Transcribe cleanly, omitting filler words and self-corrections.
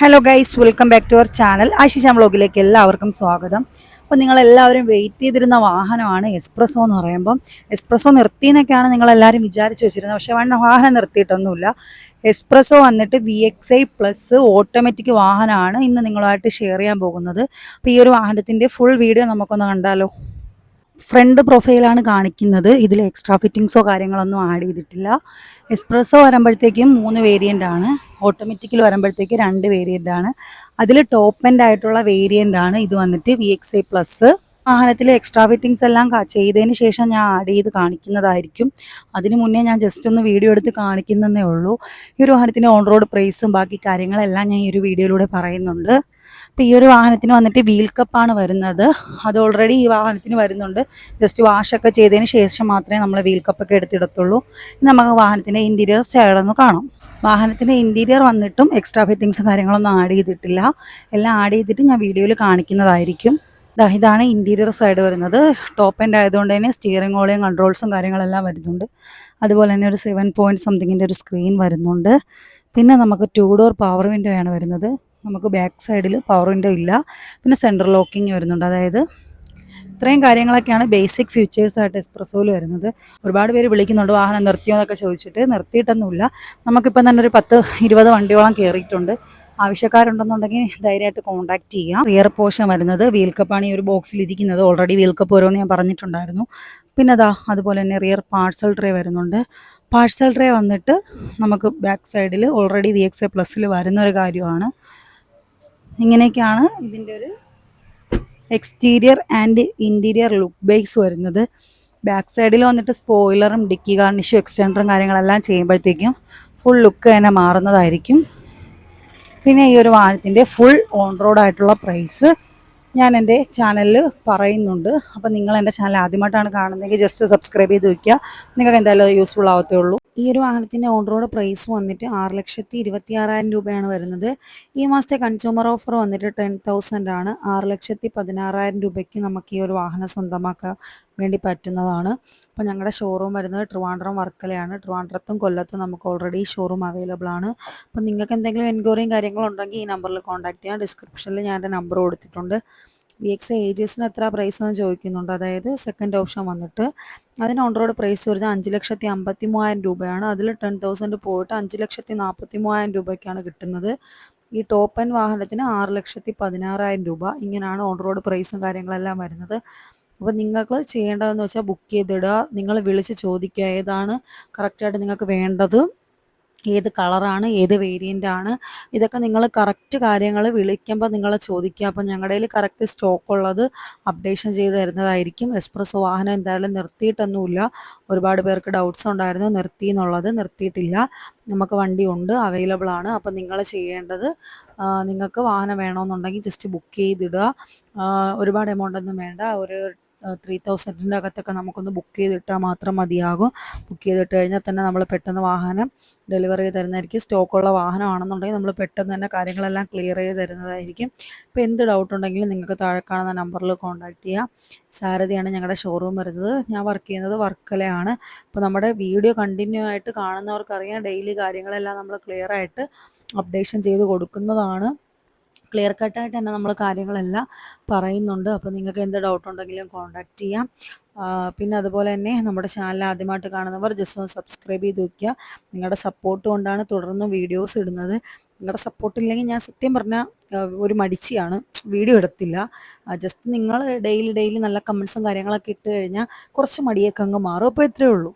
Hello guys, welcome back to our channel. Ashisha വ്ളോഗിലേക്ക് എല്ലാവർക്കും സ്വാഗതം. അപ്പോൾ നിങ്ങളെല്ലാവരും വെയിറ്റ് ചെയ്തിരുന്ന വാഹനമാണ് എക്സ്പ്രസോ എന്ന് പറയുമ്പം. എക്സ്പ്രസോ നിർത്തിയെന്നൊക്കെയാണ് നിങ്ങളെല്ലാവരും വിചാരിച്ച് വെച്ചിരുന്നത്. പക്ഷേ വാഹനം നിർത്തിയിട്ടൊന്നുമില്ല. എക്സ്പ്രസോ വന്നിട്ട് VXi+ ഓട്ടോമാറ്റിക് വാഹനമാണ് ഇന്ന് നിങ്ങളുമായിട്ട് ഷെയർ ചെയ്യാൻ പോകുന്നത്. അപ്പോൾ ഈ ഒരു വാഹനത്തിൻ്റെ ഫുൾ വീഡിയോ നമുക്കൊന്ന് കണ്ടാലോ. ഫ്രണ്ട് പ്രൊഫൈലാണ് കാണിക്കുന്നത്. ഇതിൽ എക്സ്ട്രാ ഫിറ്റിങ്സോ കാര്യങ്ങളൊന്നും ആഡ് ചെയ്തിട്ടില്ല. എക്സ്പ്രസ്സോ വരുമ്പോഴത്തേക്കും 3 വേരിയൻ്റ് ആണ്. ഓട്ടോമാറ്റിക്കിൽ വരുമ്പോഴത്തേക്ക് 2 വേരിയൻ്റ് ആണ്. അതിൽ ടോപ്പ് എൻഡ് ആയിട്ടുള്ള വേരിയൻ്റ് ആണ് ഇത് വന്നിട്ട് VXi+. വാഹനത്തിൽ എക്സ്ട്രാ ഫിറ്റിങ്സ് എല്ലാം ചെയ്തതിന് ശേഷം ഞാൻ ആഡ് ചെയ്ത് കാണിക്കുന്നതായിരിക്കും. അതിന് മുന്നേ ഞാൻ ജസ്റ്റ് ഒന്ന് വീഡിയോ എടുത്ത് കാണിക്കുന്നതേ ഉള്ളൂ. ഈ ഒരു വാഹനത്തിൻ്റെ ഓൺ റോഡ് പ്രൈസും ബാക്കി കാര്യങ്ങളെല്ലാം ഞാൻ ഈ ഒരു വീഡിയോയിലൂടെ പറയുന്നുണ്ട്. അപ്പോൾ ഈ ഒരു വാഹനത്തിന് വന്നിട്ട് വീൽ കപ്പാണ് വരുന്നത്. അത് ഓൾറെഡി ഈ വാഹനത്തിന് വരുന്നുണ്ട്. ജസ്റ്റ് വാഷൊക്കെ ചെയ്തതിന് ശേഷം മാത്രമേ നമ്മൾ വീൽ കപ്പൊക്കെ എടുത്തിടത്തുള്ളൂ. നമുക്ക് വാഹനത്തിൻ്റെ ഇൻറ്റീരിയർ സൈഡൊന്ന് കാണാം. വാഹനത്തിൻ്റെ ഇൻറ്റീരിയർ വന്നിട്ടും എക്സ്ട്രാ ഫിറ്റിങ്സ് കാര്യങ്ങളൊന്നും ആഡ് ചെയ്തിട്ടില്ല. എല്ലാം ആഡ് ചെയ്തിട്ട് ഞാൻ വീഡിയോയിൽ കാണിക്കുന്നതായിരിക്കും. ഇതാണ് ഇൻറ്റീരിയർ സൈഡ് വരുന്നത്. ടോപ്പ് എൻഡ് ആയതുകൊണ്ട് തന്നെ സ്റ്റിയറിംഗ് ഓളിയും കൺട്രോൾസും കാര്യങ്ങളെല്ലാം വരുന്നുണ്ട്. അതുപോലെ തന്നെ ഒരു 7 പോയിൻറ്റ് സംതിങ്ങിൻ്റെ ഒരു സ്ക്രീൻ വരുന്നുണ്ട്. പിന്നെ നമുക്ക് 2 ഡോർ പവർ വിൻഡോ ആണ് വരുന്നത്. നമുക്ക് ബാക്ക് സൈഡിൽ പവർ വിൻഡോ ഇല്ല. പിന്നെ സെൻട്രൽ ലോക്കിങ് വരുന്നുണ്ട്. അതായത് ഇത്രയും കാര്യങ്ങളൊക്കെയാണ് ബേസിക് ഫീച്ചേഴ്സായിട്ട് എക്സ്പ്രസോയിൽ വരുന്നത്. ഒരുപാട് പേര് വിളിക്കുന്നുണ്ട് വാഹനം നിർത്തിയോ എന്നൊക്കെ ചോദിച്ചിട്ട്. നിർത്തിയിട്ടൊന്നുമില്ല. നമുക്കിപ്പം തന്നെ ഒരു 10-20 വണ്ടിയോളം കയറിയിട്ടുണ്ട്. ആവശ്യക്കാരുണ്ടെന്നുണ്ടെങ്കിൽ ധൈര്യമായിട്ട് കോൺടാക്ട് ചെയ്യാം. റിയർ പോർഷൻ വരുന്നത് വീൽ കപ്പാണ് ഈ ഒരു ബോക്സിൽ ഇരിക്കുന്നത്. ഓൾറെഡി വീൽ കപ്പ് വരുമെന്ന് ഞാൻ പറഞ്ഞിട്ടുണ്ടായിരുന്നു. പിന്നെ അതുപോലെ തന്നെ റിയർ പാഴ്സൽ ട്രേ വരുന്നുണ്ട്. പാഴ്സൽ ട്രേ വന്നിട്ട് നമുക്ക് ബാക്ക് സൈഡിൽ ഓൾറെഡി VXi+ വരുന്നൊരു കാര്യമാണ്. ഇങ്ങനെയൊക്കെയാണ് ഇതിൻ്റെ ഒരു exterior and interior look base വരുന്നത്. ബാക്ക് സൈഡിൽ വന്നിട്ട് സ്പോയിലറും ഡിക്കി ഗാർണിഷും എക്സ്റ്റൻഡറും കാര്യങ്ങളെല്ലാം ചെയ്യുമ്പോഴത്തേക്കും ഫുൾ ലുക്ക് തന്നെ മാറുന്നതായിരിക്കും. പിന്നെ ഈ ഒരു വാഹനത്തിൻ്റെ ഫുൾ ഓൺ റോഡ് ആയിട്ടുള്ള പ്രൈസ് ഞാൻ എൻ്റെ ചാനലിൽ പറയുന്നുണ്ട്. അപ്പോൾ നിങ്ങൾ എൻ്റെ ചാനൽ ആദ്യമായിട്ടാണ് കാണുന്നതെങ്കിൽ ജസ്റ്റ് സബ്സ്ക്രൈബ് ചെയ്ത് വയ്ക്കുക. നിങ്ങൾക്ക് എന്തായാലും യൂസ്ഫുൾ ആവത്തേ ഉള്ളൂ. ഈ ഒരു വാഹനത്തിൻ്റെ ഓൺ റോഡ് പ്രൈസ് വന്നിട്ട് 6,26,000 രൂപയാണ് വരുന്നത്. ഈ മാസത്തെ കൺസ്യൂമർ ഓഫർ വന്നിട്ട് 10,000 ആണ്. 6,16,000 രൂപയ്ക്ക് നമുക്ക് ഈ ഒരു വാഹനം സ്വന്തമാക്കാൻ വേണ്ടി പറ്റുന്നതാണ്. അപ്പോൾ ഞങ്ങളുടെ ഷോറൂം വരുന്നത് ട്രിവാൻഡ്രം വർക്കലയാണ്. ട്രിവാൻഡ്രത്തും കൊല്ലത്തും നമുക്ക് ഓൾറെഡി ഷോറൂം അവൈലബിൾ ആണ്. അപ്പോൾ നിങ്ങൾക്ക് എന്തെങ്കിലും എൻക്വയറിയും കാര്യങ്ങളും ഉണ്ടെങ്കിൽ ഈ നമ്പറിൽ കോൺടാക്ട് ചെയ്യാം. ഡിസ്ക്രിപ്ഷനിൽ ഞാൻ എൻ്റെ നമ്പർ കൊടുത്തിട്ടുണ്ട്. VXi ഏജസിന് എത്ര പ്രൈസ് എന്ന് ചോദിക്കുന്നുണ്ട്. അതായത് സെക്കൻഡ് ഓപ്ഷൻ വന്നിട്ട് അതിന് ഓൺ റോഡ് പ്രൈസ് വരുന്നത് 5,53,000 രൂപയാണ്. അതിൽ 10,000 പോയിട്ട് 5,43,000 രൂപയ്ക്കാണ് കിട്ടുന്നത്. ഈ ടോപ്പ് എൻഡ് വാഹനത്തിന് 6,16,000 രൂപ. ഇങ്ങനെയാണ് ഓൺ റോഡ് പ്രൈസും കാര്യങ്ങളെല്ലാം വരുന്നത്. അപ്പോൾ നിങ്ങൾക്ക് ചെയ്യേണ്ടതെന്ന് വെച്ചാൽ ബുക്ക് ചെയ്തിടുക. നിങ്ങൾ വിളിച്ച് ചോദിക്കുക ഏതാണ് കറക്റ്റായിട്ട് നിങ്ങൾക്ക് വേണ്ടത്, ഏത് കളറാണ്, ഏത് വേരിയൻ്റ് ആണ്. ഇതൊക്കെ നിങ്ങൾ കറക്റ്റ് കാര്യങ്ങൾ വിളിക്കുമ്പോൾ നിങ്ങൾ ചോദിക്കുക. അപ്പോൾ ഞങ്ങളുടെ കയ്യിൽ കറക്റ്റ് സ്റ്റോക്ക് ഉള്ളത് അപ്ഡേഷൻ ചെയ്ത് തരുന്നതായിരിക്കും. എക്സ്പ്രസ് വാഹനം എന്തായാലും നിർത്തിയിട്ടൊന്നുമില്ല. ഒരുപാട് പേർക്ക് ഡൗട്ട്സ് ഉണ്ടായിരുന്നു നിർത്തി എന്നുള്ളത്. നിർത്തിയിട്ടില്ല. നമുക്ക് വണ്ടി ഉണ്ട്, അവൈലബിൾ ആണ്. അപ്പോൾ നിങ്ങൾ ചെയ്യേണ്ടത് നിങ്ങൾക്ക് വാഹനം വേണമെന്നുണ്ടെങ്കിൽ ജസ്റ്റ് ബുക്ക് ചെയ്തിടുക. ഒരുപാട് എമൗണ്ട് ഒന്നും വേണ്ട. ഒരു 3,000 അകത്തൊക്കെ നമുക്കൊന്ന് ബുക്ക് ചെയ്തിട്ടാൽ മാത്രം മതിയാകും. ബുക്ക് ചെയ്തിട്ട് കഴിഞ്ഞാൽ തന്നെ നമ്മൾ പെട്ടെന്ന് വാഹനം ഡെലിവറി ചെയ്ത് തരുന്നതായിരിക്കും. സ്റ്റോക്കുള്ള വാഹനമാണെന്നുണ്ടെങ്കിൽ നമ്മൾ പെട്ടെന്ന് തന്നെ കാര്യങ്ങളെല്ലാം ക്ലിയർ ചെയ്ത് തരുന്നതായിരിക്കും. ഇപ്പോൾ എന്ത് ഡൗട്ട് ഉണ്ടെങ്കിലും നിങ്ങൾക്ക് താഴെ കാണുന്ന നമ്പറിൽ കോൺടാക്ട് ചെയ്യാം. സാരഥിയാണ് ഞങ്ങളുടെ ഷോറൂം വരുന്നത്. ഞാൻ വർക്ക് ചെയ്യുന്നത് വർക്കലയാണ്. അപ്പോൾ നമ്മുടെ വീഡിയോ കണ്ടിന്യൂ ആയിട്ട് കാണുന്നവർക്കറിയാം ഡെയിലി കാര്യങ്ങളെല്ലാം നമ്മൾ ക്ലിയർ ആയിട്ട് അപ്ഡേഷൻ ചെയ്ത് കൊടുക്കുന്നതാണ്. ക്ലിയർ കട്ടായിട്ട് തന്നെ നമ്മൾ കാര്യങ്ങളെല്ലാം പറയുന്നുണ്ട്. അപ്പോൾ നിങ്ങൾക്ക് എന്ത് ഡൗട്ട് ഉണ്ടെങ്കിലും കോൺടാക്ട് ചെയ്യാം. പിന്നെ അതുപോലെ തന്നെ നമ്മുടെ ചാനൽ ആദ്യമായിട്ട് കാണുന്നവർ ജസ്റ്റ് ഒന്ന് സബ്സ്ക്രൈബ് ചെയ്ത് വയ്ക്കുക. നിങ്ങളുടെ സപ്പോർട്ട് കൊണ്ടാണ് തുടർന്ന് വീഡിയോസ് ഇടുന്നത്. നിങ്ങളുടെ സപ്പോർട്ട് ഇല്ലെങ്കിൽ ഞാൻ സത്യം പറഞ്ഞാൽ ഒരു മടിച്ചിയാണ്, വീഡിയോ എടുത്തില്ല. ജസ്റ്റ് നിങ്ങൾ ഡെയിലി നല്ല കമൻസും കാര്യങ്ങളൊക്കെ ഇട്ട് കഴിഞ്ഞാൽ കുറച്ച് മടിയൊക്കെ അങ്ങ് മാറും. അപ്പോൾ ഇത്രയേ ഉള്ളൂ.